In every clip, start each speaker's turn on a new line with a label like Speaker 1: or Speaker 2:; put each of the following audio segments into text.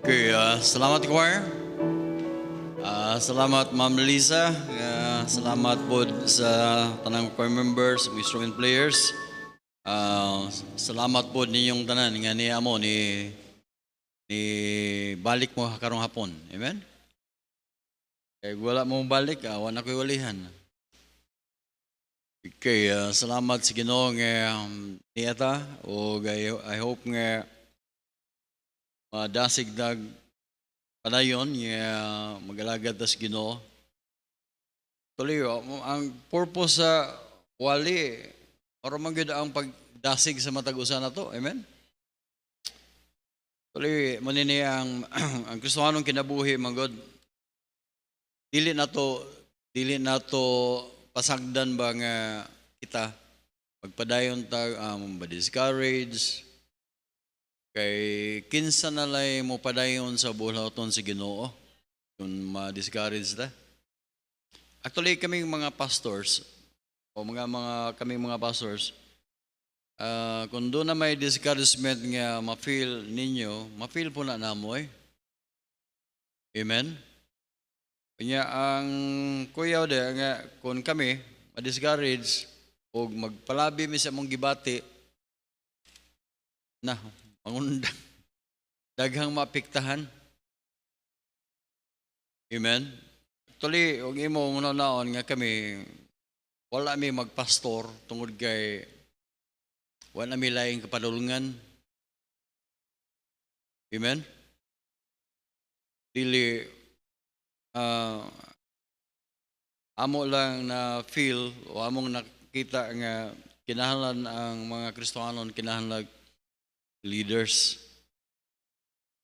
Speaker 1: Okay, salamat choir. Salamat Ma'am Lisa. Salamat po sa tanang choir members, instrument players. Salamat po ninyong tanan nga ni amo ni balik mo karong hapon. Amen. Kay wala mo balik, wala ko'y walihan. Okay, salamat sa Ginoo nga niyata o I hope nga madasig dag padayon nga mag-alagad tas Ginoo. Tuloy, ang purpose sa wali para magyud ang pagdasig sa matag usa nato. Amen. Tuloy, manini ang ang Kristohanong kinabuhi manggod. Dili nato pasagdan ba nga kita pagpadayon tag discourage kay kinsa na lay mo padayon sa buhaton sa Ginoo kung ma-discourage ta. Actually kaming mga pastors o kaming mga pastors kung doon na may discouragement nga ma-feel ninyo, ma-feel po na namo eh. Amen. Kanya ang kuyaw de nga kung kami ma-discourage o magpalabi mi sa mong gibati na mangundang daghang mapiktahan. Amen. Actually, og imo naon nga kami wala mi magpastor tungod kay wala mi laing kapadulungan. Amen. Dili amo lang na feel o among nakita nga kinahanglan ang mga Kristohanon kinahanglan leaders.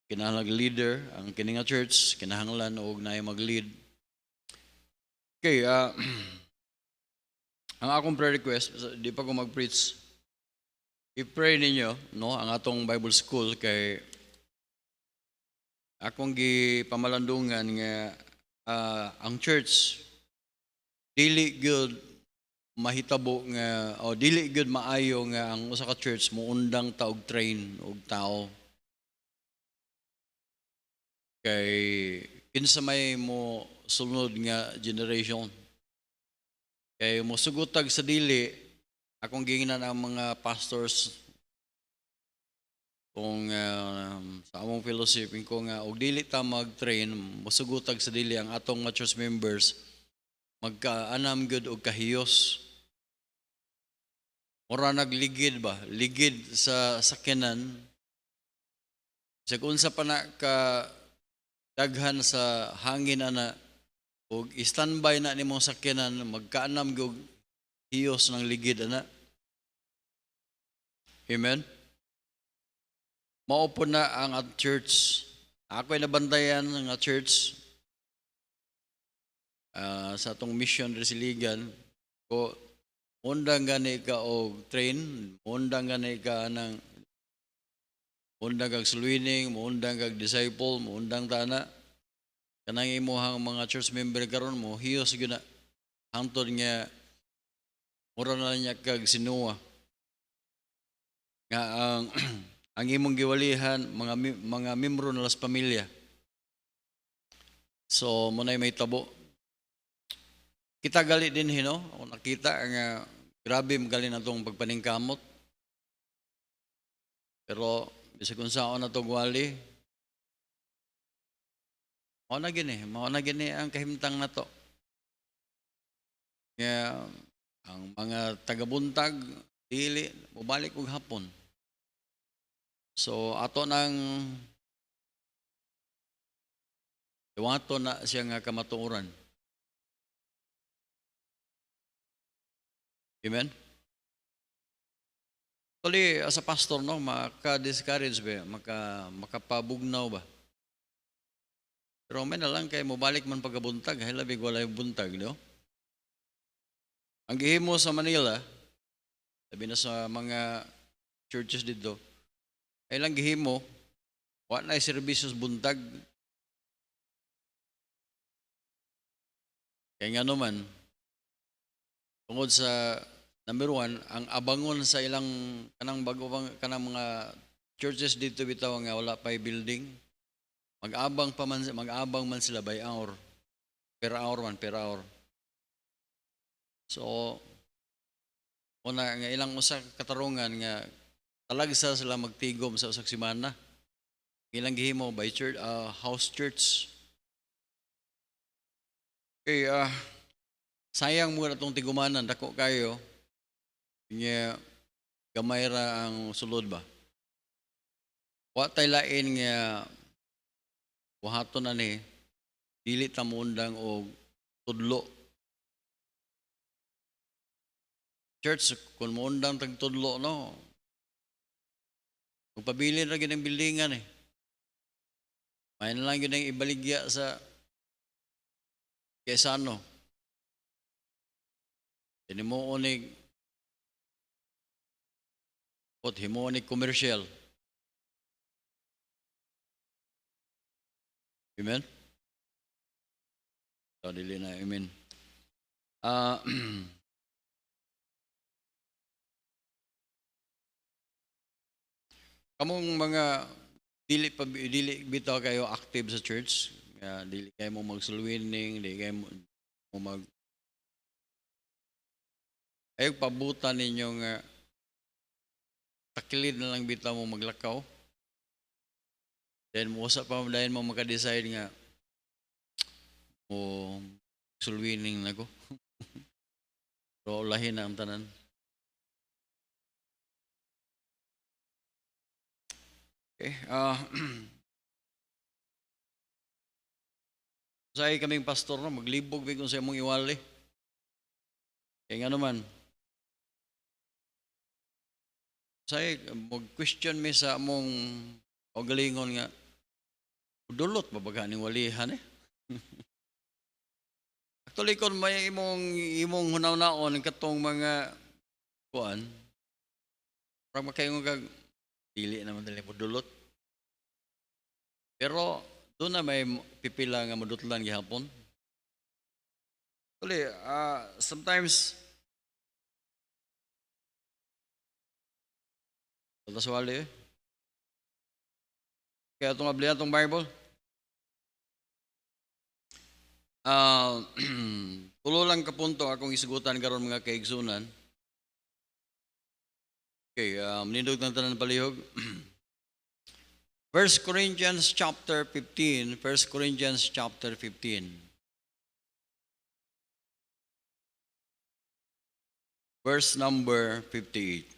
Speaker 1: Kinahanglan leader ang kini nga church kinahanglan og naay mag-lead. Okay, ang akong prayer request di pa ko mag-preach. I-pray ninyo no ang atong Bible school kay akong gipamalandungan nga ang church dili good mahitabo nga o dili good maayo nga ang usa ka church muundang ta og train og tao kay kinsa may mo sulod nga generation kay mosugutag sa dili akong ginginan ang mga pastors kung sa among philosophy ko nga og dili ta mag-train mosugutag sa dili ang atong mga church members magkaanam gud og kahiyos ora nagligid ba ligid sa sakyanan sa unsa pa na ka daghan sa hangin ana og standby na nimong sakyanan magkaanam gud hiyos ng ligid ana. Amen. Mao po na ang at church. Ako'y nabantayan ng church sa atong mission resiligan ko undang gani ka og train, undang gani ka ng undang kag swimming, undang kag disciple, undang tana kanang imuhang mga church member karon mo hiyos gyud na hangtod nga mura na niya kag sinuwa nga ang imong giwalihan mga membro na las pamilya. So munay may tabo. Kita gali din hino, o nakita nga grabe magali na tong pagpaningkamot. Pero bisag kung saan na to gwali, mao na gini ang kahimtang na to. Nga ang mga tagabuntag dili mobalik og hapon. So ato nang iwato na siya nga kamatuoran. Amen. Actually, as a pastor no, maka-discourage ba, makapabugnaw ba. Pero may na lang kay mobalik man pagabuntag, hilabig walay buntag, no? Ang gihimo sa Manila, sabi na sa mga churches dito, ay lang gihimo, wala na servisyos buntag. Kaya nga naman, tungod sa number one, ang abangon sa ilang kanang mga churches dito bitaw nga wala pa'y building, mag-abang man sila by hour. Per hour. So, una nga ilang usa katarungan nga talagsa sila magtigom sa usak semana. Ilang gihimo by church, house church. Okay, sayang mo na itong tigumanan, dako kayo. Nga gamay ra ang sulod ba? Wa tay lain nga buhaton ani dili ta mo undang og tudlo. Church kun mo undang tag tudlo no. Magpabilin ra gyud ang buildingan eh. May na lang gyud ang ibaligya sa Quezano. Dili mo unig himo unig commercial. Amen? So, dili na, amen. Kamong mga dili bitaw kayo active sa church, dili kayo mo mag-sulwining, dili kayo mo mag ay pabutan ninyo nga takilid na lang bitaw mo maglakaw. Then mo sa pa dahil mo maka-decide nga o sulwining na ko. Pero lahin na ang tanan. Okay. Say kaming pastor no, maglibog big kung sa imong iwali. Kaya nga naman, say mag-question me sa among galingon nga, dulot babaga ning walihan eh. Actually kon may imong hunaw-naon katong mga kuan, para makaingon kag dili naman dili mo dulot. Pero doon na may pipila nga madutlan gihapon. Actually, sometimes taswali eh. Kaya itong ablihan itong Bible. Tulo lang kapunto akong isugutan karon mga kaigsunan. Okay, nindog ng tanan palihog. 1 Corinthians chapter 15. 1 Corinthians chapter 15. Verse number 58.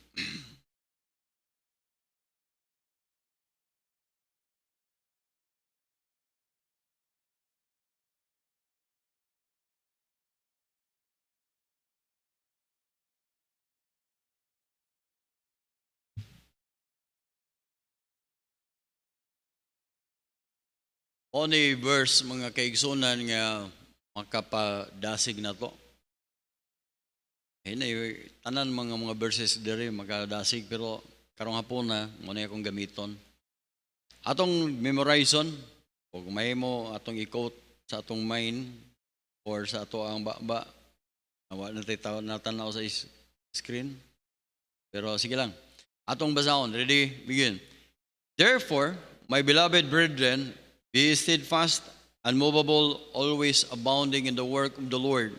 Speaker 1: Only verse mga kaigsunan nga makapadasig na to. Tanan mga verses diri makadasig pero karong hapon na muna akong gamiton. Atong memorizon o may mo atong i-quote sa atong mind or sa ato ang baba. Awa na tanaw sa screen. Pero sige lang. Atong basahon. Ready? Begin. Therefore, my beloved brethren, be steadfast, unmovable, always abounding in the work of the Lord,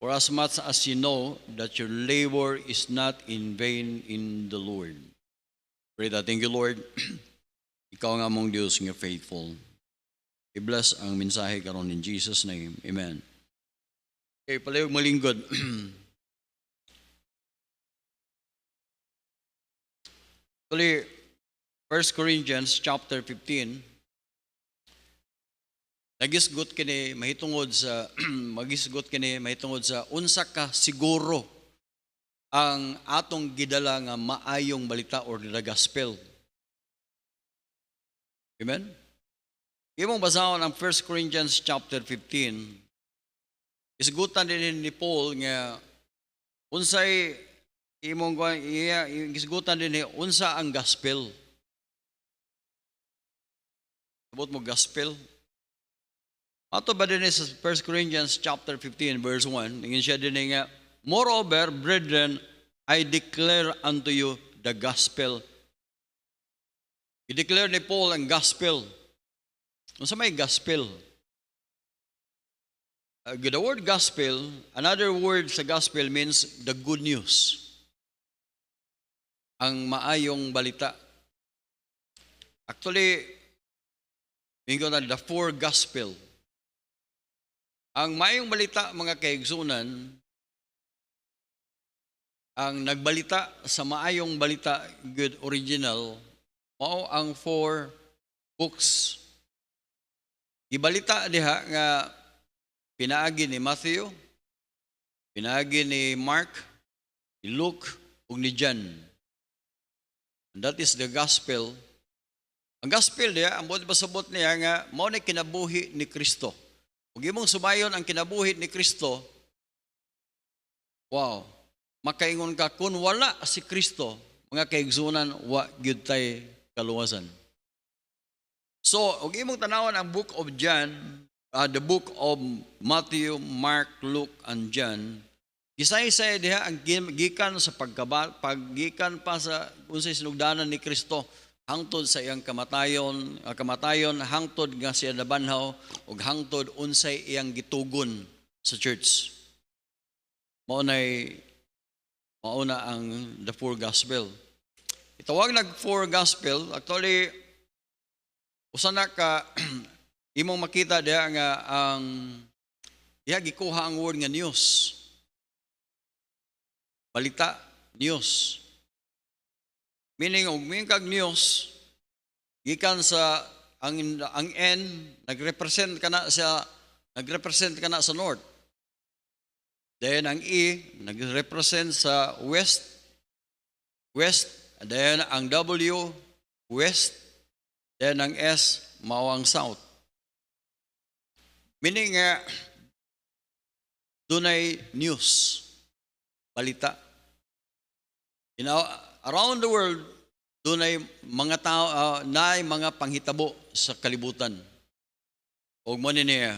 Speaker 1: for as much as you know that your labor is not in vain in the Lord. Pray that. Thank you, Lord. Ikaw nga mong Diyos nga faithful. I-bless ang mensahe karon in Jesus' name. Amen. Okay, palihog malinggod. Actually, 1 Corinthians chapter 15, nagisgot kini mahitungod sa unsa ka siguro ang atong gidala nga maayong balita or the gospel. Amen. Imong basahon ang 1 Corinthians chapter 15. Isgutan din ni Paul nga unsay imong isgutan din ni unsa ang gospel. Sabot mo gospel. Ato ba din sa 1 Corinthians chapter 15 verse 1, ingin siya din nga, moreover, brethren, I declare unto you the gospel. I-declare ni Paul ang gospel. Unsa may gospel? The word gospel, another word sa gospel means the good news. Ang maayong balita. Actually, mingo na the four gospel. Ang maayong balita, mga kaigsunan, ang nagbalita sa maayong balita, good original, mao ang four books. Gibalita diha nga pinaagi ni Matthew, pinaagi ni Mark, ni Luke, ug ni John. And that is the gospel. Ang gospel diha, ang pasabot niya nga mao ni kinabuhi ni Kristo. Ug imong sumayon ang kinabuhi ni Kristo, wow, makaingon ka kung wala si Kristo, mga kaigsunan, wa gyud tay kaluwasan. So, ug imong tanawon ang book of John, the book of Matthew, Mark, Luke, and John, isay-isay diha ang gikan sa paggikan pa sa unsay sinugdanan ni Kristo hangtod sa iyang kamatayon hangtod nga siya nabanhaw ug hangtod unsay iyang gitugon sa church. Mauna ang the four gospel. Itawag nag four gospel, actually usa na ka imong makita diha nga ang diha gikuha ang word nga news. Balita, news. Meaning og mingkag news gikan sa ang N nagrepresent kana sa north. Then ang E nagrepresent sa west. And then ang W west. Then ang S mao ang south. Meaning dunay news, balita. Around the world, dunay mga tao naay mga panghitabo sa kalibutan. Og mo niya,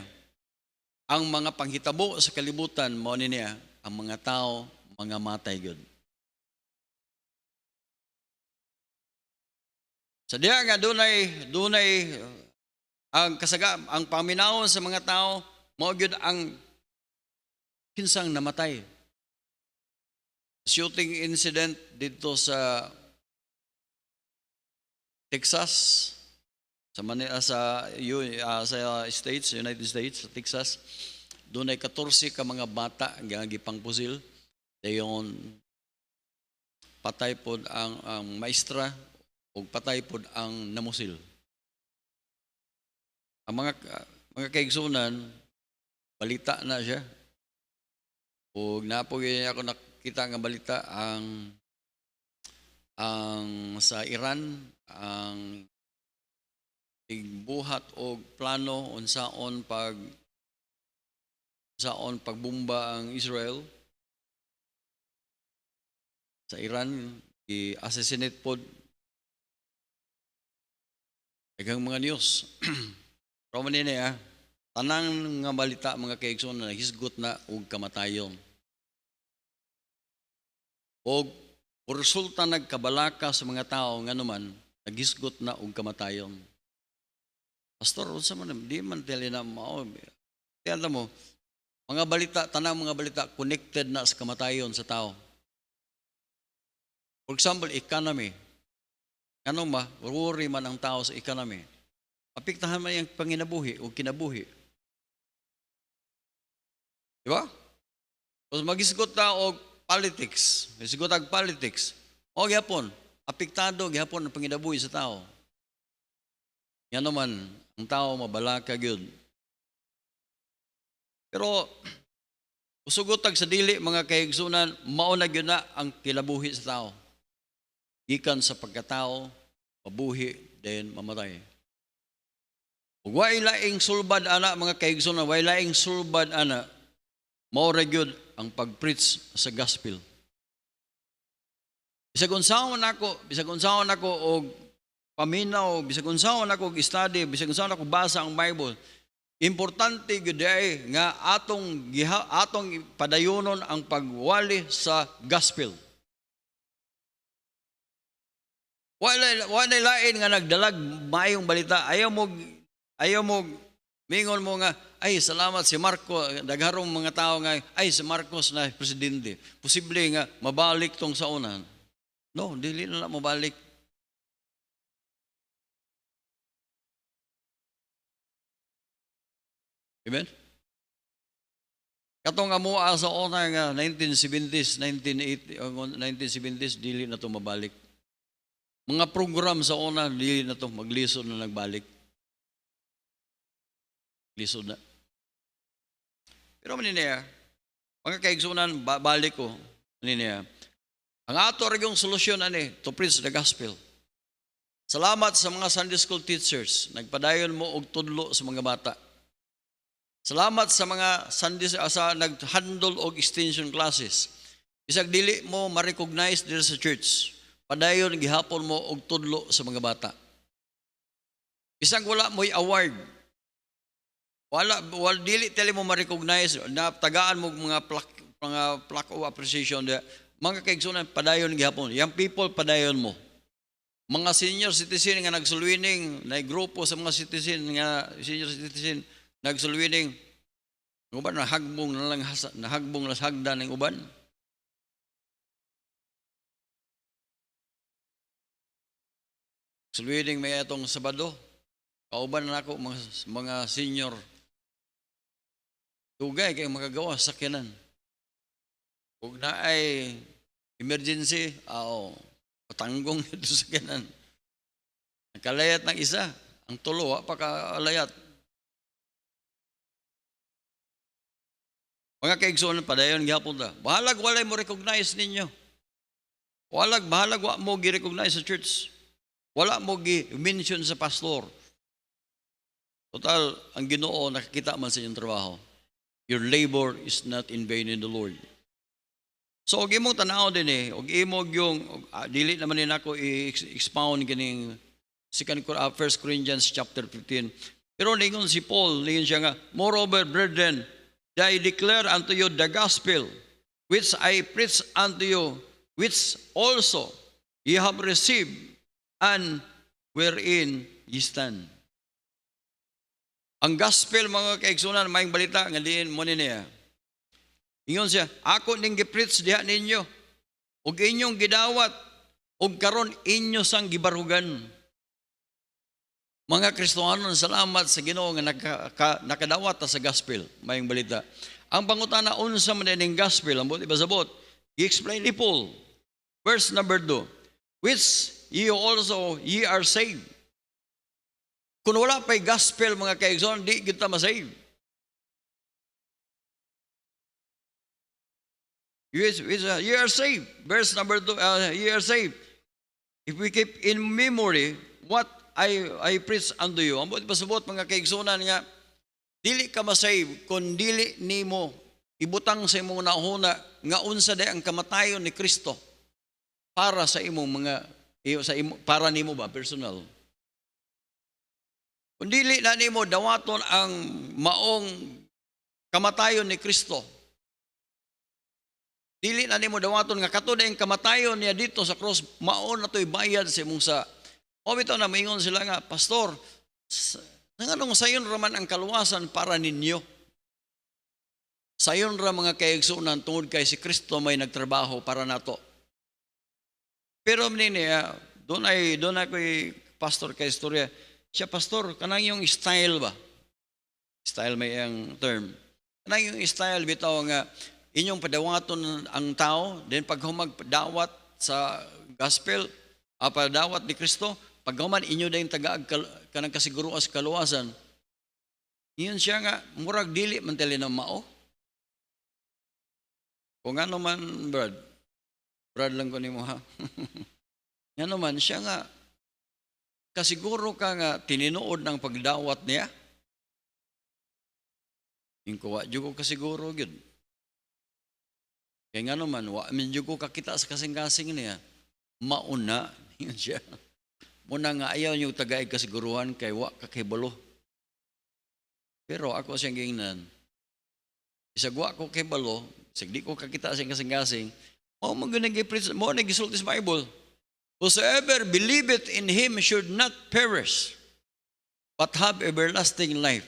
Speaker 1: ang mga panghitabo sa kalibutan mo niya, ang mga tao mga matay gyud. Sa diha nga dunay ang ang paminawon sa mga tao mao gyud ang kinsang namatay. Shooting incident dito sa Texas, sa Manila, sa United States, sa Texas, doon ay 14 ka mga bata nga gipangpusil. Dayon patay pod ang maestra ug patay pod ang namusil. Ang mga kaigsunan, balita na siya. Ug napoy ako nakita nga balita ang sa Iran ang igbuhat og plano unsaon pagbomba ang Israel sa Iran, i-assassinate pod daghang mga news. Pero man niya, tanang nga balita mga kaigsoon na hisgot na og kamatayon. Og resulta nagkabalaka sa mga tao nga naman naghisgot na og kamatayon. Pastor, unsa man di man tili na mao. Tiyan mo, mga balita, tanang mga balita connected na sa kamatayon sa tao. For example, economy. Ano worry man ang tao sa economy. Apektahan man yung panginabuhi o kinabuhi. Di ba? Kung magisgot na og politics, magisgot ang politics, o gyapon, apektado gyapon ang panginabuhi sa tao. Yan naman, ang tao mabalaka gyud. Pero usugotag sa dili mga kaigsunan, mao na gyud na ang kinabuhi sa tao. Gikan sa pagkatao, mabuhi, then mamatay. Ug way laing sulbad ana mga kaigsunan, way laing sulbad ana, mao ra gyud ang pag-preach sa gospel. Bisag unsaon nako og paminaw, bisag unsaon nako og study, bisag unsaon nako basa ang Bible, importante gyud ay nga atong padayonon ang pagwali sa gospel. Wala lain nga nagdalag maayong balita, ayaw mo Ayaw mo, mingon mo nga, ay salamat si Marcos, dagharong mga tao nga, ay si Marcos na presidente. Posible nga, mabalik tong sa una. No, dili na mabalik. Amen? Katong amuha sa una nga 1970s, 1970s, dili na to mabalik. Mga program sa una, dili na to, maglisod na nagbalik. Lisod na. Pero maniniya, mga kaigsunan, balik ko, maniniya, ang ato yung solusyon to preach the gospel. Salamat sa mga Sunday school teachers, nagpadayon mo og tudlo sa mga bata. Salamat sa mga nag-handle og extension classes. Bisag dili mo ma-recognize dito sa church, padayon gihapon mo og tudlo sa mga bata. Bisag wala mo'y award, wala dili tele mo ma-recognize na tagaan mo mga plaque of appreciation. Mga kaigsunan, padayon gihapon. Young people, padayon mo. Mga senior citizen nga nagsulwining, na grupo sa mga senior citizen nagsulwining, uban nahagbong las hagdan ng uban. Sulwining may atong Sabado, kauban na ako mga senior. Tugay kay magagawa sa sakyanan. Kung na ay emergency, patanggong ito sa sakyanan. Nakalayat ng isa, ang tulo, pakalayat. Mga kaigsoon, padayon gihapon ta. Bahalag walay mo recognize ninyo. Bahalag wa mo gi-recognize sa church. Wala mo gi-mention sa pastor. Total, ang Ginoo nakikita man sa inyong trabaho. Your labor is not in vain in the Lord. So, og imong tanaw din og imong yung, dili naman din ako i-expound kining 1 Corinthians chapter 15. Pero ningon si Paul, ningon siya nga, moreover, brethren, I declare unto you the gospel, which I preach unto you, which also ye have received, and wherein ye stand. Ang gospel, mga kaigsunan, maing balita, nga diin mo niya. Ingon siya, ako ning gi-preach diha ninyo, ug inyong gidawat, ug karon inyo sang gibarugan. Mga Kristohanon, salamat sa Ginoo nga nakadawat ta sa gospel, mayong balita. Ang pangutana unsa man ning gospel, ang buti basabot, i-explain ni Paul. Verse number 2, which ye also ye are saved. Kung wala pa'y gospel, mga kaigsoon, di kita masave. You are saved. Verse number 2, you are saved. If we keep in memory what I preach unto you. Ang pasabot, mga kaigsunan nga, dili ka masave kung dili nimo ibutang sa imong nauna nga unsa day ang kamatayon ni Kristo para sa imong para nimo ba personal. Kung dili na nimo dawaton ang maong kamatayon ni Kristo, dili na nimo dawaton nga kato ang kamatayon niya dito sa cross, maon na to'y bayad sa imong sa. O bitaw na maingon sila nga, Pastor, nanganong sayon raman ang kaluwasan para ninyo? Sayon ra mga kaigsunan tungod kay si Kristo may nagtrabaho para nato. Pero niya, doon ako pastor kay istorya. Siya, Pastor, kanang yung style ba? Style may ang term. Kanang yung style bitaw nga inyong padawaton ang tao, then pag humagdawat sa gospel, padawat ni Kristo, pag human inyo na yung tagaag kanang kasiguruas kaluwasan, yun siya nga, murag dili man tali ng mao. Kung ano man, Brad lang ko ni mo ha. Ano man, siya nga, kasiguro ka nga, tininood ng pagdawat niya. Yung kuwa, ko kasiguro yun. Kaya nga naman, medyo ko kakita sa kasing-kasing niya, mauna, yun siya. Muna nga ayaw niyo tagaig kasiguruhan kay wa kakibalo. Pero ako siyang gingnan. Isag wa ko kibalo, isag di ko kakita siyang kasing-kasing, mo nag-gisulti sa Bible. Whosoever believeth in Him should not perish, but have everlasting life.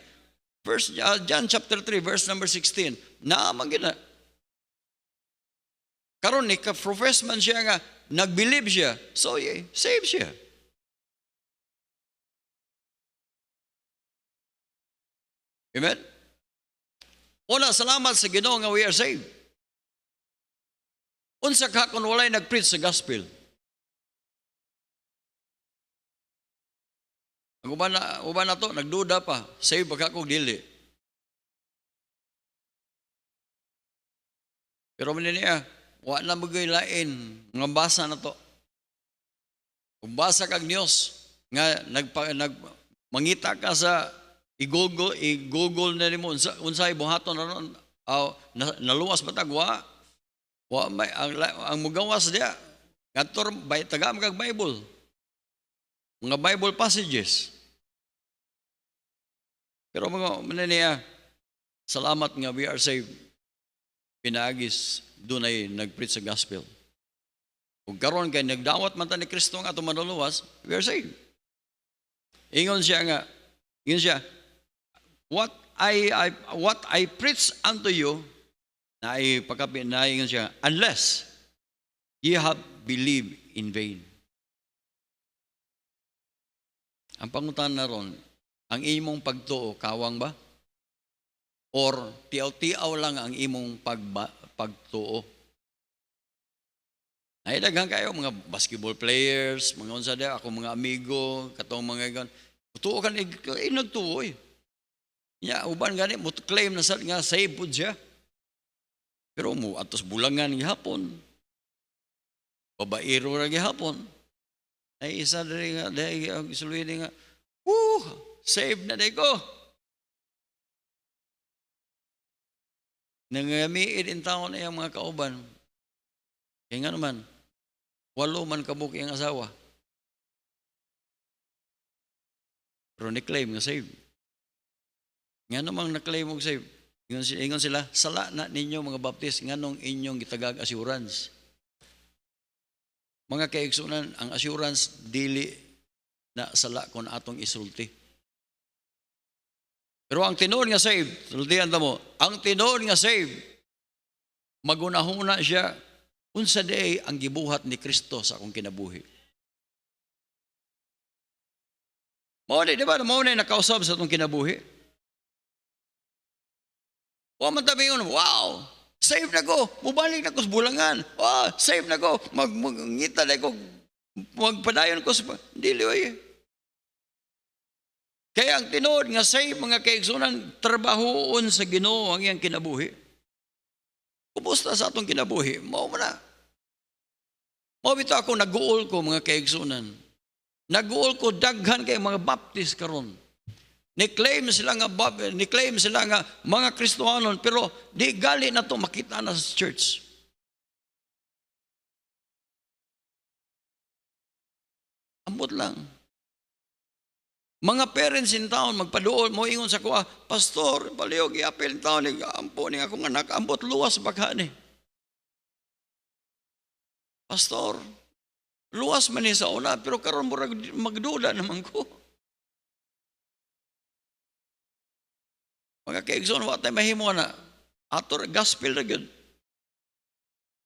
Speaker 1: John chapter 3, verse number 16. Naamang gina. Karon ni ka-profess man siya nga, nag-believe siya. So, save siya. Amen? Una, salamat sa Ginoo nga we are saved. Unsa ka kung walay nag-preach sa gospel? Ang uban na to, nagduda pa, save ba ka kung dili? Pero niya, wala na magay lain, nga basa na to. Kung basa kag news, nga mangita ka sa i-google na nimo unsay buhaton na ron, naluwas ba tagwa? Wa may ang mugawas dia. Ngadto tagam kag Bible. Mga Bible passages. Pero mga niya, salamat nga we are saved. Pinaagis dunay nag-preach sa gospel. Ug karon kay nagdawat man ta ni Kristo nga ato manuluwas, we are saved. Ingon siya, what I preach unto you, na ingon siya, unless ye have believed in vain. Ang pangutan na ron, ang imong pagtuo, kawang ba? Or tiaw-tiaw lang ang imong pagtuo? Naidaghan kayo, mga basketball players, mga unsa dia, ako mga amigo, katong mga gan. Tuo kan nagtuo eh. Nya uban gani mo claim na sad nga save pud siya. Pero mo atos bulangan gihapon. Babaero ra gihapon. Ay isa diri nga dai ang isuluyin nga. Save na day ko. Nangamiid in taon na yung mga kauban. Kaya nga naman, 8 man kabuk ang asawa. Pero ni-claim nga save. Nga namang na-claim mo save. Ingon sila, sala na ninyo mga baptist, nga nung inyong gitagag assurance. Mga kaigsunan, ang assurance dili na sala kung atong isulti. Pero ang tinuod nga save, sultihan mo, ang tinuod nga save, magunahuna siya, unsa day ang gibuhat ni Kristo sa akong kinabuhi. Maunay, di ba? Maunay nakausap sa itong kinabuhi. Man tabi yun, wow, save na ko, mubalik na ko sa bulangan. Save na ko, magngita na ko, magpadayon ko sa dili ay. Kaya ang tinuod nga save mga kaigsunan, trabahoon sa Ginoo ang iyang kinabuhi. Kumusta sa atong kinabuhi? Mao na. Mao bitaw ako nag-uol ko mga kaigsunan. Nag-uol ko daghan kay mga baptist karon. Ni-claim sila nga mga Kristohanon pero di gali na to makita na sa church. Ambot lang. Mga parents in town magpaduol mo ingon sa kuha, pastor, palihog i-apel in town ampo ni akong anak, ambot luwas baka ni. Pastor, luwas man ni sa una pero karon murag magduda naman ko. Mga kaigsoon, wa tayo mahimo na. Ato gospel na yun.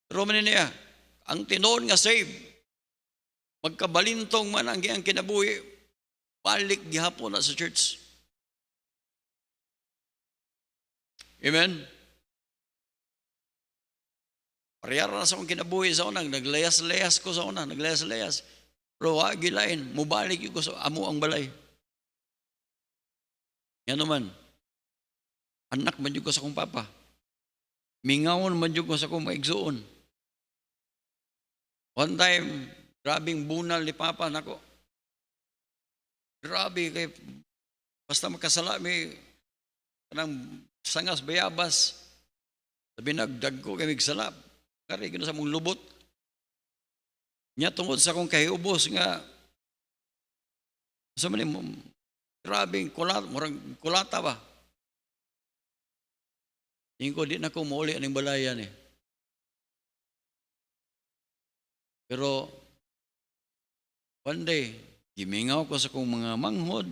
Speaker 1: Pero man niya, ang tinuod nga save, magkabalintong man ang kinabuhi, balik gihapon na sa church. Amen? Pariyara na sa akong kinabuhi sa unang, naglayas-layas ko sa unang, naglayas-layas. Pero wa gilain, mubalik ko sa amo ang balay. Yan naman. Anak man ko sa akong papa. Mingawon man ko sa akong maigsuon. One time, grabing bunal ni papa nako. Grabe kay basta makasala may kanang sangas bayabas. Sabi nagdag ko kay migsalap. Kari gino sa mong lubot. Nya tungod sa akong kahiubos nga sa man grabing kulata ba? Tingin ko, di na ko mauli ang balayan eh. Pero, one day, gimingaw ko sa kong mga manghod.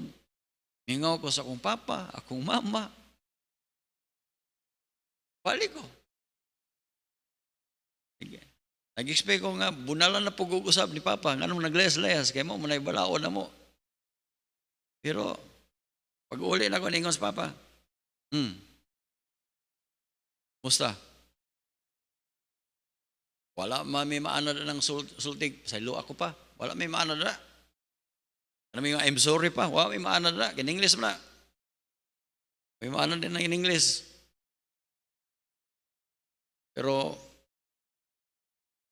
Speaker 1: Mingaw ko sa akong papa, akong mama. Balik ko. Sige. Nag-expect ko nga, bunalan na pag-uusap ni papa. Anong naglayas-layas? Kaya mo, manay balaon na mo. Pero, pag uli na ko, ningon sa papa, musta? Wala may maano na ng sultig. Sa ilo ako pa. Wala may maano na. Ano may I'm sorry pa. Wala may maano na. In-English mo na. May maano din na in English. Pero,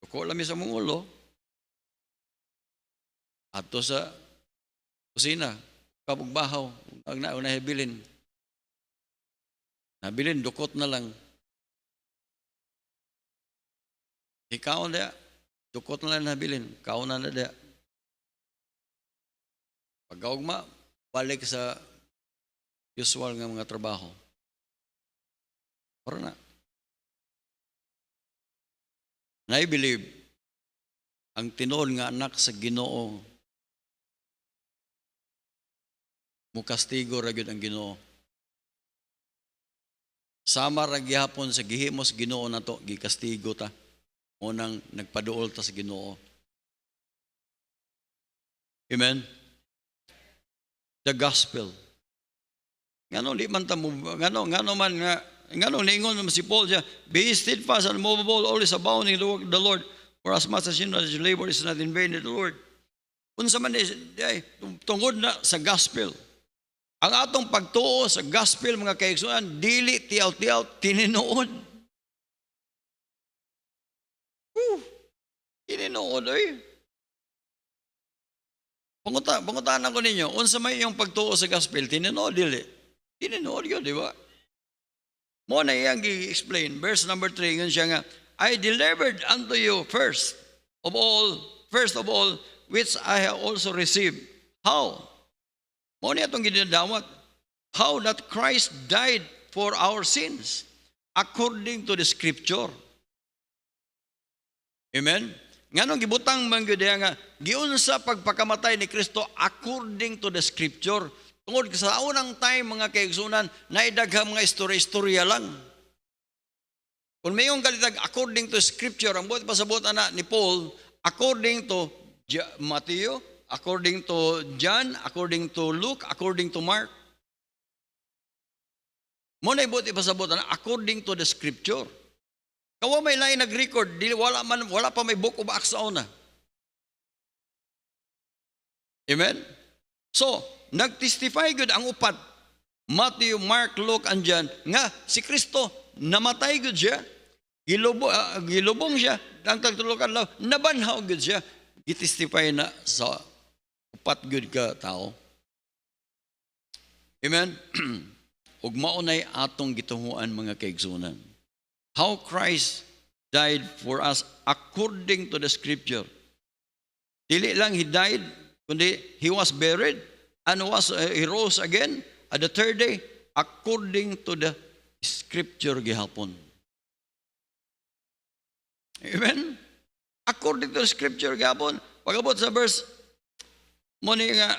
Speaker 1: ko lang sa mong ulo. Ato sa kusina. Kabugbahaw. Nabilin. Nabilin, dukot na lang. Ikaw na, dukot na lang nabilin. Ikaw na na. Pagkaugma, balik sa usual nga mga trabaho. Para na. And I believe, ang tinuod nga anak sa Ginoo, mukastigo ra gyud ang Ginoo. Sama ra gihapon sa gihimos Ginoo nato, gikastigo ta. Unang nagpaduol ta sa Ginoo. Amen. The gospel. Ngano di man ta mo ngano man nga ngano ningon man si Paul siya, be steadfast and unmovable, always abounding in the work of the Lord, for as much as you know that your labor is not in vain in the Lord. Unsa man tungod na sa gospel. Ang atong pagtuo sa gospel, mga kaigsunan, dili tiyaw-tiyaw, tininuod. Tininuod, oy. Pangutanan ko ninyo, unsa may yung pagtuo sa gospel, tininuod, dili. Tininuod yun, di ba? Mo na iyang i-explain. Verse number 3, yun siya nga, I delivered unto you first of all, which I have also received. How? Mo na itong ginadawat. How that Christ died for our sins, according to the scripture. Amen? Nganong gibutang man gyud nga giunsa pagpakamatay ni Kristo according to the scripture. Tungod sa unang time mga kaigsunan, naidaghang mga istorya lang. Kung mayong kalitag according to scripture, ang buot pasabot ana ni Paul, according to Matthew, according to John, according to Luke, according to Mark. Mo na buot ipasabot ana according to the scripture. Kawa may lain nag-record, wala pa may book of Acts sa una. Amen? So, nag-testify gud ang upat, Matthew, Mark, Luke, and John, nga si Kristo namatay gud siya, gilubong siya, ang tagtulukan lang, nabanhaw gud siya, gitestify na sa upat gud ka tao. Amen? Ug maunay atong gitunguan mga kaigsunan. How Christ died for us according to the scripture. Dili lang he died, kundi he was buried and he rose again at the third day according to the scripture gihapon. Amen? According to the scripture gihapon. Pagabot sa verse, morning nga,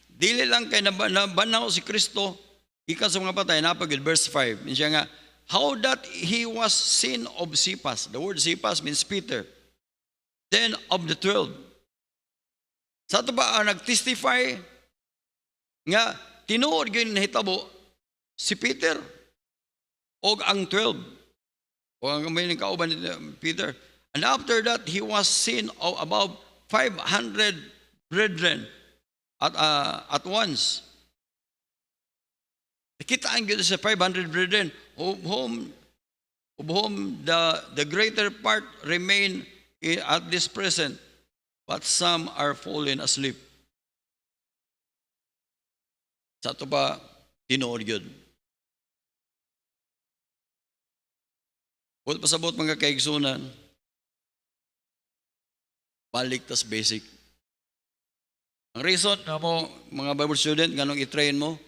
Speaker 1: dili lang kay nabanaw si Kristo, ikan sa mga patay, napagod, verse 5. Siya nga, how that he was seen of Cephas. The word Cephas means Peter. Then of the 12. Sa ito ba, nag-testify nga, tinuod yun nahitabo si Peter o ang 12. O ang may kauban ni Peter. And after that, he was seen of about 500 brethren at once. Kita ang sa 500 brethren, of whom the greater part remain at this present, but some are fallen asleep. Sa ito ba, tinuod yun. Huwag pasabot mga kaigsunan, balik tas basic. Ang reason na mo, mga Bible student, ganong i-train mo,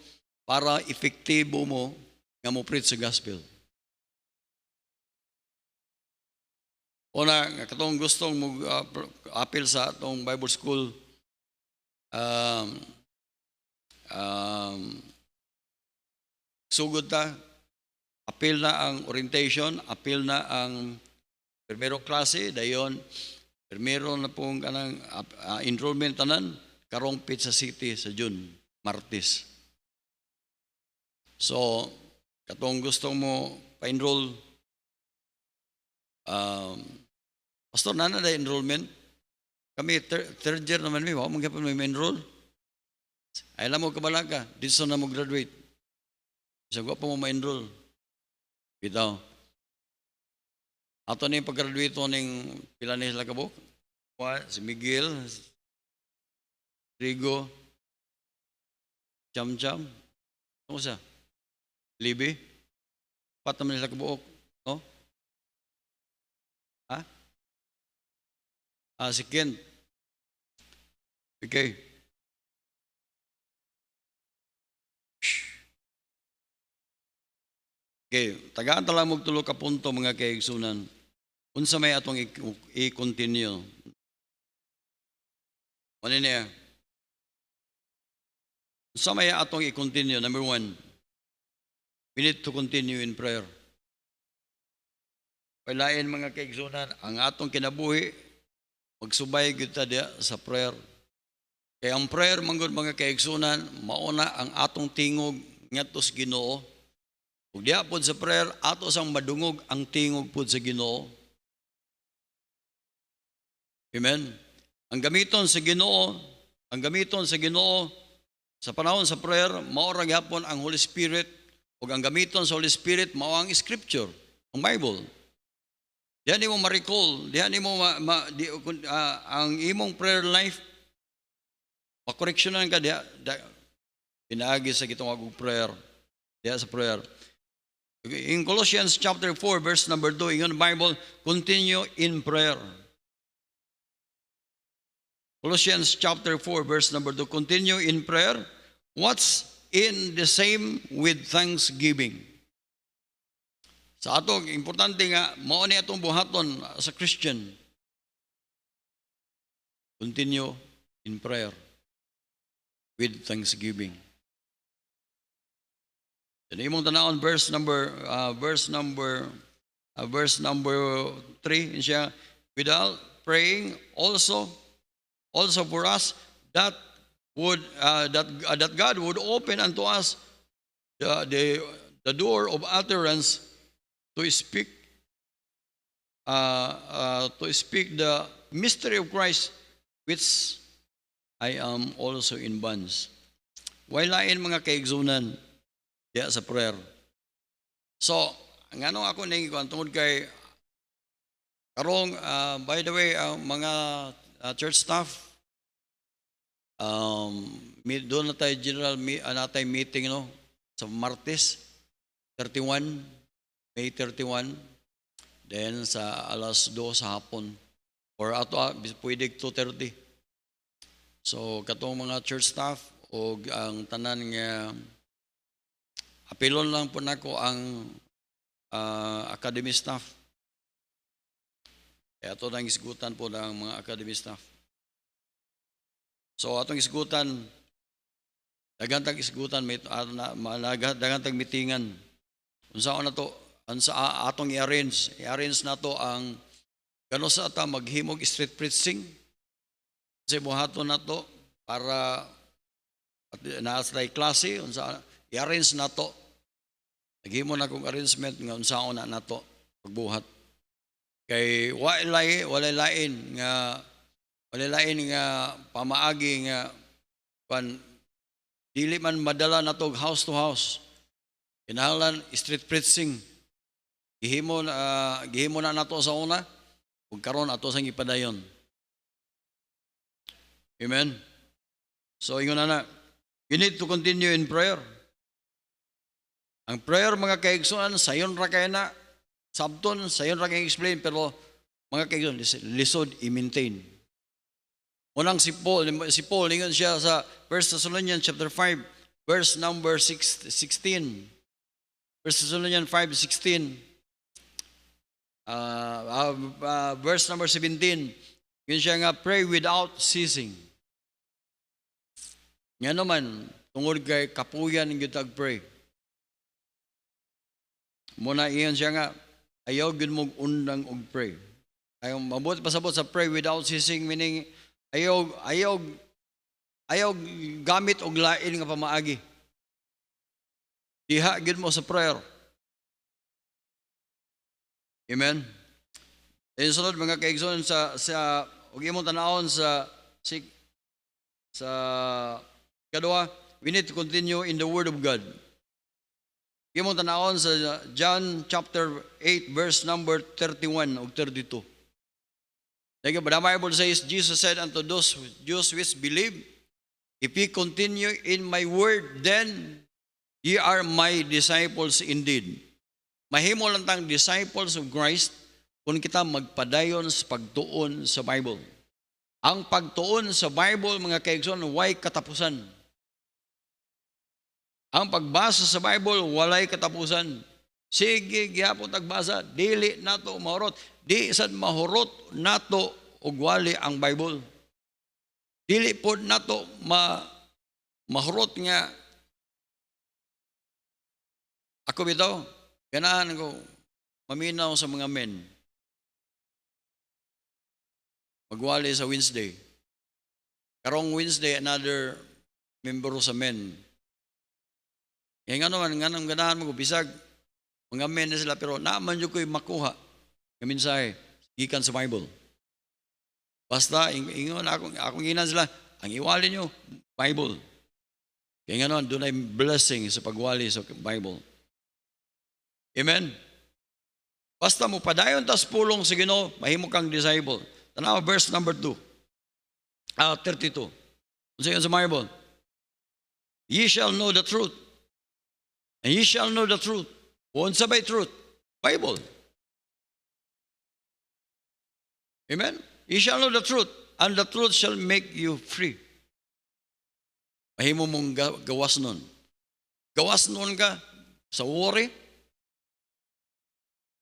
Speaker 1: para epektibo mo nga mo preach sa gospel. Una, katong gustong mo apil sa atong Bible school, um, um, sugod ta, apil na ang orientation, apil na ang primero klase, dayon primero na pong kanang enrollment tanan karong Pizza City sa June, Martes. So, katong gusto mo pa-enroll, pastor, nana na enrollment? Kami, third year naman may, wala mong kapag may enroll. Ay, alam mo, kabala ka, dito na mo graduate. Isa ko pa mo ma-enroll. Bitaw. Ato na yung pag-graduate ng pila na sila kabuk. Si Miguel, Rigo, Cham-Cham, ano sa? Libby, pat naman nila kabuok. No? Ha? Si Kent. Okay. Okay, tagaan talang magtulo ka punto mga kaigsunan. Unsa may atong i-continue. Ano niya? Unsa may atong i-continue? Number 1, we need to continue in prayer. Pailain mga kaigsunan, ang atong kinabuhi, magsubay kita diya sa prayer. Kaya ang prayer, mga kaigsunan, mauna ang atong tingog ngadto sa Ginoo. Ug diha pod sa prayer, ato sang madungog ang tingog pod sa Ginoo. Amen. Ang gamiton sa Ginoo sa panahon sa prayer, mao ra gyapon ang Holy Spirit, ug ang gamiton sa Holy Spirit mao ang Scripture, ang Bible. Diyan nimo ma-recall, diyan nimo ang imong prayer life, makoreksyonan ka diya, pinaagi sa gitong prayer, diya sa prayer. In Colossians chapter 4, verse number 2, in the Bible, continue in prayer. Colossians chapter 4, verse number 2, continue in prayer. What's in the same with thanksgiving? Sa ato, importante nga, mao ni atong buhaton sa Christian. Continue in prayer with thanksgiving. Then imong tanawon verse number 3 siya, without praying also for us that God would open unto us the door of utterance to speak the mystery of Christ, which I am also in bonds. Wailain mga kaigsunan diya sa prayer. So, ngano ako ning tungod kay karong by the way, mga church staff, doon na tayo general natay meeting no sa Martes 31, May 31, then sa alas 2 sa hapon, or ato pwede 2:30. So katong mga church staff o ang tanan nga apilon lang po nako ang academy staff. Kaya ito nang isgutan po ng mga academy staff. So atong isgutan, dagantag isgutan, dagantag mitingan. Unsaon na to, unsa atong i-arrange na to ang gano sa ata maghimog street preaching. Kasi buhaton na to para naasay klase, unsa i-arrange na to. Naghimo na kong arrangement nga unsaon na to pagbuhat. Kay walay lain nga pamaagi nga dili man madala na to house to house. Kinahanglan street preaching. Gihimo na nato sa una ug karon ato sang ipadayon. Amen. So ingon na, you need to continue in prayer. Ang prayer mga kaigsunan, sayon ra kay na, sabton, sayon ra kay explain, pero mga kaigsunan, lisod i-maintain. Unang si Paul, ingon siya sa 1 Thessalonians chapter 5, verse number 16. 1 Thessalonians 5:16. Verse number 17. Yun siya nga, pray without ceasing. Nga naman, tungod kay kapuyan gyud tag pray. Muna iyon siya nga, ayaw gyud mong undang og pray. Ayaw mabuti pasabot sa pray without ceasing, meaning ayaw gamit og lain nga pamaagi. Diha gyud mo sa prayer. Amen. Ayun sunod mga kaigsoon sa ug imong tanawon sa kadua, we need to continue in the Word of God. Imong tanawon sa John chapter 8 verse number 31 ug 32. The Bible says, Jesus said unto those Jews which believe, if ye continue in my word, then ye are my disciples indeed. Mahimo lang tang disciples of Christ kung kita magpadayon sa pagtuon sa Bible. Ang pagtuon sa Bible, mga kaigsoon, way katapusan. Ang pagbasa sa Bible, walay katapusan. Sige, gihapon tagbasa, dili nato mahurot. Di sad mahurot nato og wali ang Bible. Dili pod nato mahurot nga ako bitaw, ganahan ko maminaw sa mga men. Magwali sa Wednesday. Karong Wednesday, another member sa men. Kaya nga naman, nga nang ganahan mo, bisag, mga men na sila, pero naaman nyo ko'y makuha. Kamin sa gikan sa Bible. Basta, ingon akong inan sila, ang iwali nyo, Bible. Kaya nga naman, doon ay blessing sa pagwali sa Bible. Amen? Basta mo padayon tas pulong sa Ginoo, mahimo kang disciple. Tanaw, verse number 32. Unsa yun sa Bible? Ye shall know the truth. And ye shall know the truth. Unsa bay truth? Bible. Amen? Ye shall know the truth, and the truth shall make you free. Mahimo mong gawas nun. Gawas nun ka sa worry.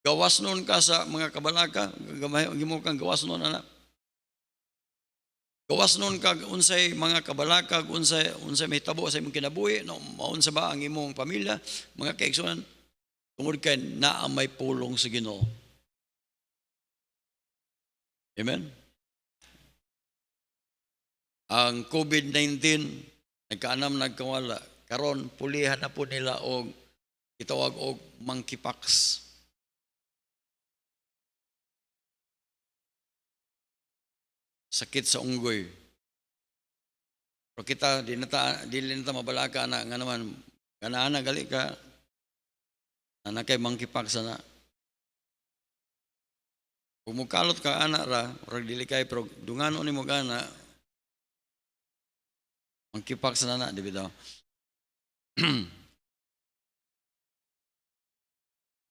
Speaker 1: Gawas nun ka sa mga kabalaka. Mahimo kang gawas nun, anak. Gawas nun ka unsay mga kabalaka, unsay may tabo sa imong kinabuhi, no, maunsa ba ang imong pamilya, mga kaigsunan, tungod kay naa may pulong sa Ginoo. Amen. Ang COVID-19 nagkawala. Karon pulihan na po nila og itawag og monkeypox. Sakit sa unggoy. Pero kita, di nata mabalaka na, nga naman, ganahan na gali ka, na kay monkeypox na. Kung mukalot ka anak ra, orag dili kay, pero dungano ni mo gana, monkeypox na, di bitaw.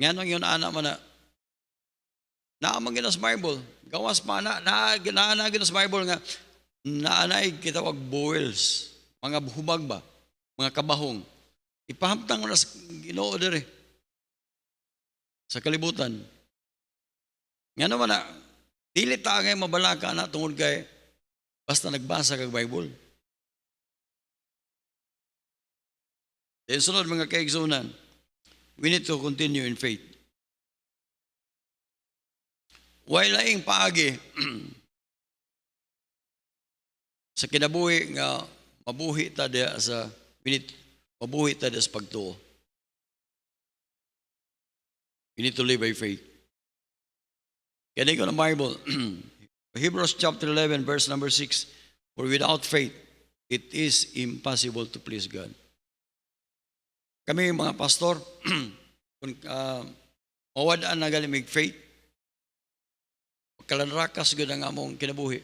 Speaker 1: Nga nang yun anak mo na, naamang gina sa Bible, gawas pa na gina sa Bible nga, naanay kita wag boils, mga humag ba, mga kabahong. Ipahamtang mo na sa Ginoo diri sa kalibutan. Nga naman na, dili ta ngay mabalaka na tungod kay basta nagbasa kag Bible. Then sunod mga kaigsunan, we need to continue in faith. While laing paagi sa kinabuhi nga mabuhi ta diha sa mabuhi ta diha sa pagtuo. We need to live by faith. Kaya ko ng Bible, Hebrews chapter 11 verse number 6, for without faith it is impossible to please God. Kami mga pastor, kung mawadaan na galimig faith, kalanrakas gud ang among kinabuhi.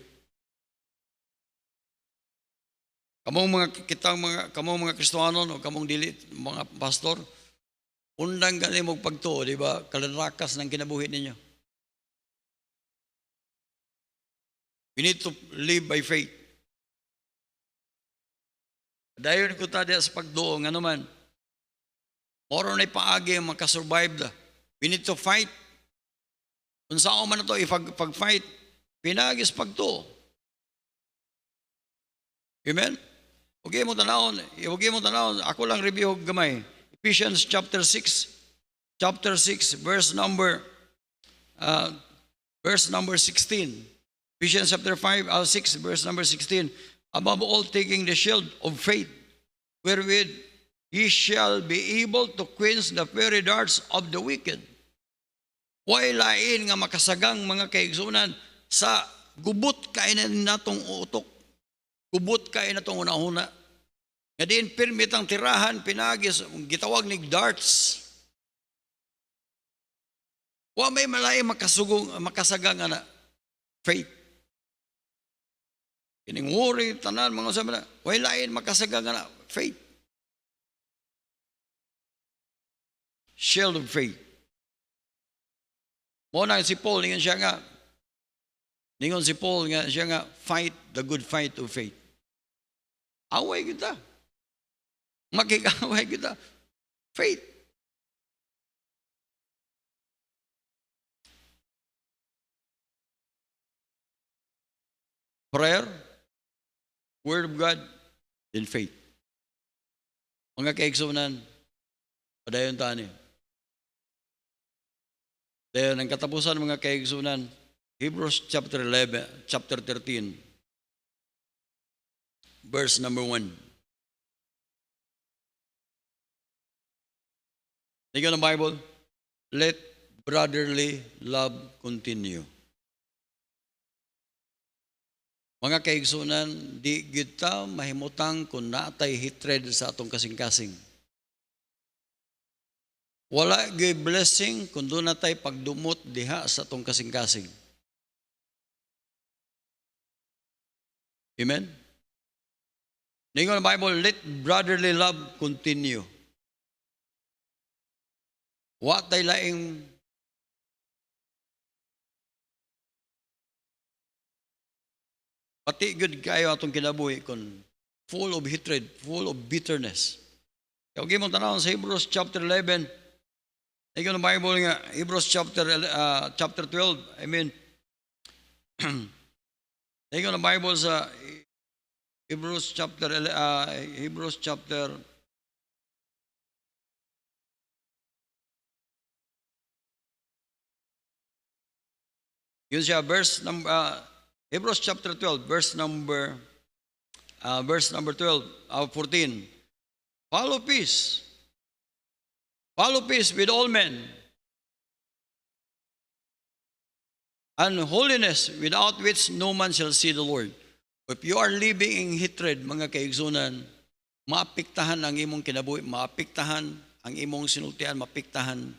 Speaker 1: Kamong mga Kristiyanon o kamong dili mga pastor, undang gali mo pagtuo, di ba? Kalanrakas ng kinabuhi ninyo. We need to live by faith. Dayon ko ta sa pagtuo nga naman. Moro na paagi ang makasurvive da. We need to fight. Kung saan man na ito, pag-fight, pinagis pagtuo. Amen? Huwag mo tanawon, ako lang review gamay. Ephesians chapter 6, verse number 16. Ephesians chapter 6, verse number 16. Above all, taking the shield of faith, wherewith ye shall be able to quench the fiery darts of the wicked. Way lain nga makasagang mga kaigsunan sa gubot kain natong utok. Gubot kain natong una-una. Nga diin permit ang tirahan, pinagis, gitawag ni darts. Wa may malay makasagang na faith. Kining wuri, tanan, mga sabi na, way lain makasagang na faith. Shield of faith. Muna si Paul, ningon si Paul nga siya nga, fight the good fight of faith. Away kita. Makikaway kita. Faith. Prayer, Word of God, then faith. Mga kaigsunan, padayon tani. Dahil ang katapusan mga kaigsunan, Hebrews chapter 13, verse number 1. Tingnan ang Bible, let brotherly love continue. Mga kaigsunan, di kita mahimutang kung naatay hatred sa atong kasing-kasing. Wala gay blessing kung doon natay pagdumot diha sa atong kasing-kasing. Amen? Tingnan ang Bible, let brotherly love continue. Wa tay laing pati good kayo atong kinabuhi kon full of hatred, full of bitterness. Kaya huwag mong tanawin sa Hebrews chapter 11. Tingnan ang Bible nga, Hebrews chapter 12. I mean, tingnan ang Bible sa Hebrews chapter yun siya, Hebrews chapter 12, verse number 12, 14. Follow peace. Follow peace with all men. And holiness, without which no man shall see the Lord. If you are living in hatred, mga kaigsunan, maapektahan ang imong kinabuhi, maapektahan ang imong sinultian, maapektahan,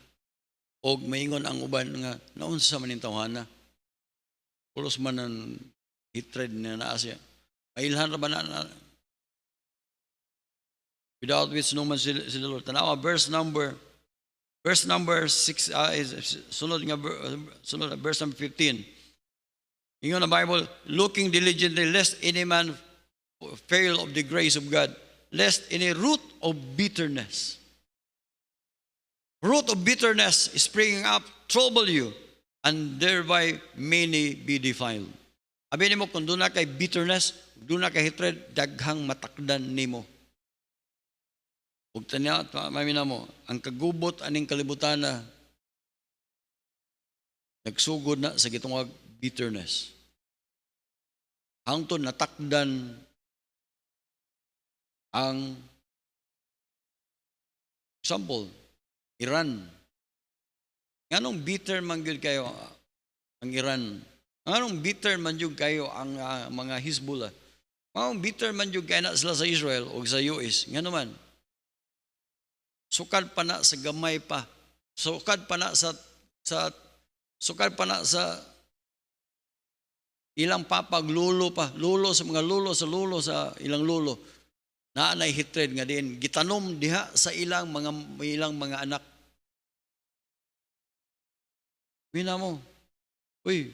Speaker 1: o maingon ang uban nga, naunsa man yung tawhana. Pulos man ang hatred na naa siya. Mailhan ra ba na without which no man see the Lord. Tanawa, verse number 6, sunod verse number 15. Ingon ang Bible, looking diligently lest any man fail of the grace of God, lest any root of bitterness springing up trouble you, and thereby many be defiled. Abi nimo kung doon na kay bitterness, doon na kay hatred, daghang matakdan nimo. Ug tanya, mamina mo, ang kagubot aning kalibutan na nagsugod na sa gitungag bitterness. Hangtod natakdan ang example, Iran. Nganong bitter man gyud kayo ang Iran? Nganong bitter man gyud kayo ang mga Hezbollah? Nganong bitter man gyud kayo na sila sa Israel o sa US? Ngano man? Sukad pa na sa gamay pa. Sukad pa na sa ilang papag lulo pa. Lulo sa ilang lulo. Naanay hatred nga din gitanom diha sa ilang mga anak. Mina mo, uy,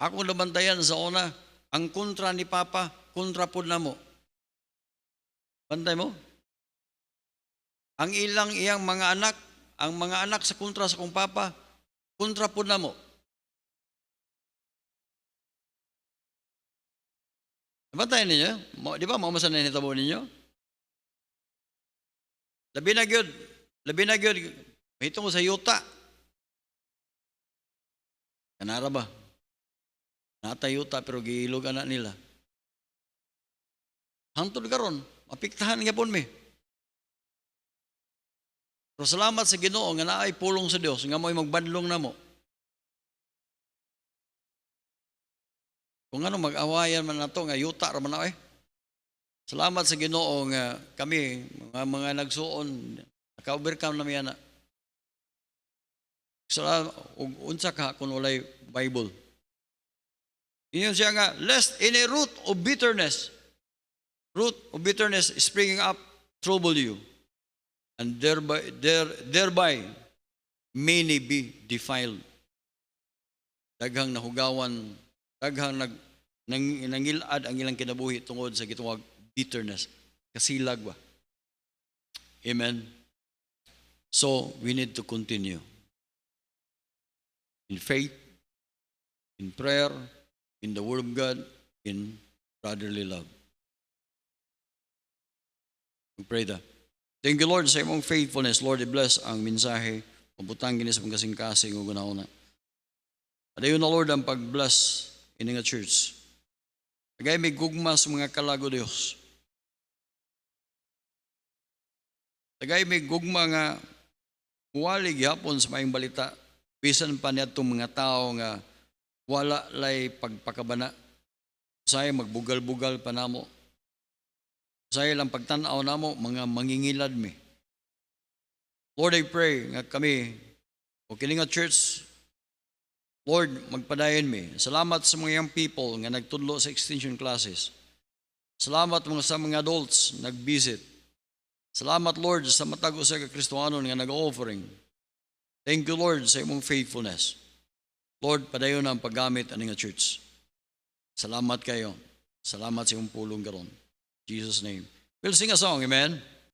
Speaker 1: ako nabantayan sa una, ang kontra ni Papa, kontra po na mo. Bantay mo? Ang iyang mga anak sa kontra sa kong Papa, kontra po na mo. Nabantayan ninyo? Di ba maumasan na nitabo ninyo? Labi na gyud. Labi na gyud. Mahitong ko sa yuta. Kanara ba? Nata yuta pero giilog anak nila. Hangtod karon, mapiktahan nga pon mi. Pero salamat sa Ginoo nga naay pulong sa Dios nga mo'y magbadlong namo. Kung ano mag-awayan man nato nga yuta ra man na Salamat sa Ginoo nga kami mga nagsuon naka-overcome na miya na. Salamat ug unsa ka kun walay Bible. Inyon siya nga lest in a root of bitterness springing up trouble you, and thereby many be defiled. Daghang nahugawan, daghang nangilad ang ilang kinabuhi tungod sa gituwag bitterness. Kasilag ba? Amen. So, we need to continue in faith, in prayer, in the Word of God, in brotherly love. We pray that. Thank you, Lord, sa imong faithfulness. Lord, i-bless ang mensahe. Pabutang gini sa pagkasing-kasing o ganauna. Adayon na, Lord, ang pag-bless ini nga church. Tagay may gugma sa mga kalago Diyos. Tagay may gugma nga muwalig yapon sa mayong balita. Bisan pa niya itong mga tao nga wala lay pagpakabana. Saya magbugal-bugal pa namo. Saya lang pagtanaw namo mga mangingilad mi. Lord, I pray nga kami o kini nga church, Lord, magpadayon mi. Salamat sa mga young people nga nagtudlo sa extension classes. Salamat sa mga adults nag-visit. Salamat, Lord, sa matago sa Kristohanon nga nag-offering. Thank you, Lord, sa imong faithfulness. Lord, padayon ang paggamit ani nga church. Salamat kayo. Salamat sa imong pulong karon. In Jesus' name. We'll sing a song, amen?